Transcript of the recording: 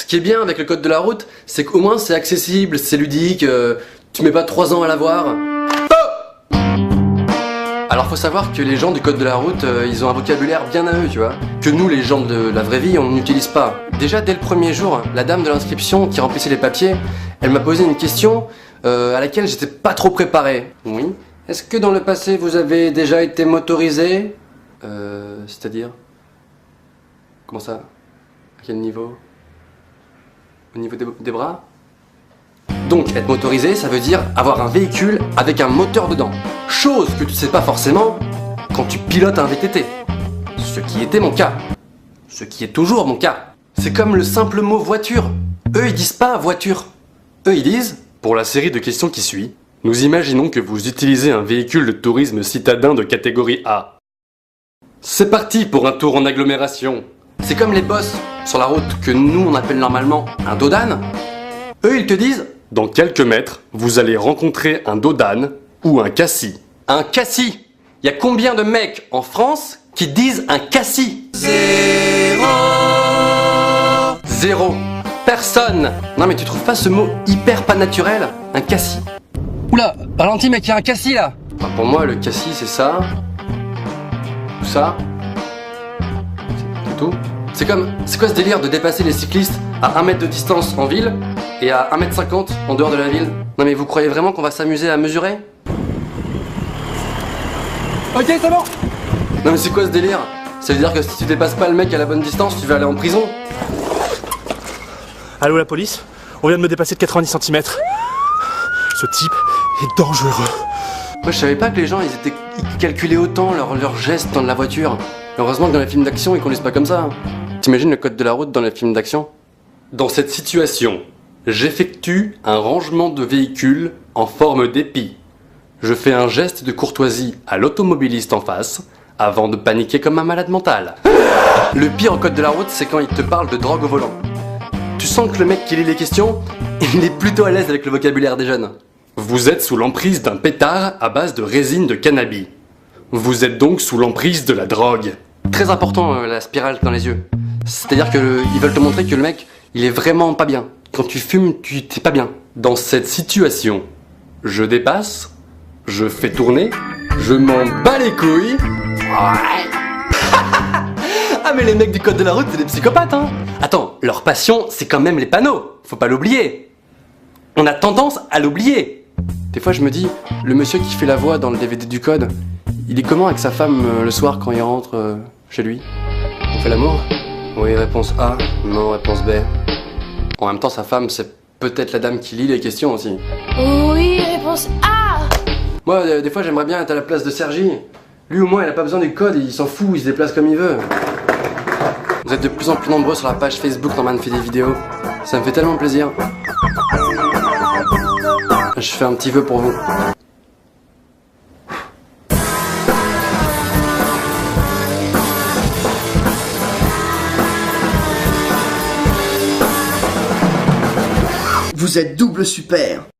qui est bien avec le code de la route, c'est qu'au moins c'est accessible, c'est ludique, tu mets pas 3 ans à l'avoir. Oh! Alors faut savoir que les gens du code de la route, ils ont un vocabulaire bien à eux, tu vois. Que nous, les gens de la vraie vie, on n'utilise pas. Déjà dès le premier jour, la dame de l'inscription qui remplissait les papiers, elle m'a posé une question à laquelle j'étais pas trop préparé. Oui. Est-ce que dans le passé vous avez déjà été motorisé? C'est-à-dire? Comment ça? À quel niveau? Au niveau des bras? Donc être motorisé, ça veut dire avoir un véhicule avec un moteur dedans. Chose que tu sais pas forcément quand tu pilotes un VTT. Ce qui était mon cas. Ce qui est toujours mon cas. C'est comme le simple mot voiture. Eux ils disent pas voiture. Eux ils disent, pour la série de questions qui suit, nous imaginons que vous utilisez un véhicule de tourisme citadin de catégorie A. C'est parti pour un tour en agglomération. C'est comme les boss sur la route que nous on appelle normalement un dos d'âne. Eux ils te disent, dans quelques mètres, vous allez rencontrer un dos d'âne ou un cassis. Un cassis. Il y a combien de mecs en France qui disent un cassis? Zéro. Personne. Non mais tu trouves pas ce mot hyper pas naturel? Un cassis. Oula, ralentis mec, il y a un cassis là. Enfin, pour moi le cassis c'est ça. Ou ça. C'est tout. C'est quoi ce délire de dépasser les cyclistes à 1 mètre de distance en ville et à 1,50 m en dehors de la ville? Non mais vous croyez vraiment qu'on va s'amuser à mesurer? Ok, c'est bon. Non mais c'est quoi ce délire? Ça veut dire que si tu dépasses pas le mec à la bonne distance, tu vas aller en prison? Allô la police? On vient de me dépasser de 90 cm. Ce type est dangereux. Moi je savais pas que les gens ils calculaient autant leurs gestes dans la voiture. Heureusement que dans les films d'action ils conduisent pas comme ça. T'imagines le code de la route dans les films d'action? Dans cette situation, j'effectue un rangement de véhicule en forme d'épi. Je fais un geste de courtoisie à l'automobiliste en face avant de paniquer comme un malade mental. Le pire au code de la route, c'est quand il te parle de drogue au volant. Tu sens que le mec qui lit les questions, il est plutôt à l'aise avec le vocabulaire des jeunes. Vous êtes sous l'emprise d'un pétard à base de résine de cannabis. Vous êtes donc sous l'emprise de la drogue. Très important la spirale dans les yeux. C'est-à-dire qu'ils veulent te montrer que le mec, il est vraiment pas bien. Quand tu fumes, t'es pas bien. Dans cette situation, je dépasse, je fais tourner, je m'en bats les couilles. Ouais. Ah mais les mecs du code de la route, c'est des psychopathes hein. Attends, leur passion, c'est quand même les panneaux. Faut pas l'oublier. On a tendance à l'oublier. Des fois je me dis, le monsieur qui fait la voix dans le DVD du code, il est comment avec sa femme le soir quand il rentre chez lui? On fait l'amour? Oui, réponse A. Non, réponse B. En même temps, sa femme, c'est peut-être la dame qui lit les questions aussi. Oui, réponse A. Moi, des fois, j'aimerais bien être à la place de Sergi. Lui, au moins, il a pas besoin du code, il s'en fout, il se déplace comme il veut. Vous êtes de plus en plus nombreux sur la page Facebook Norman fait des vidéos. Ça me fait tellement plaisir. Je fais un petit vœu pour vous. Vous êtes double super.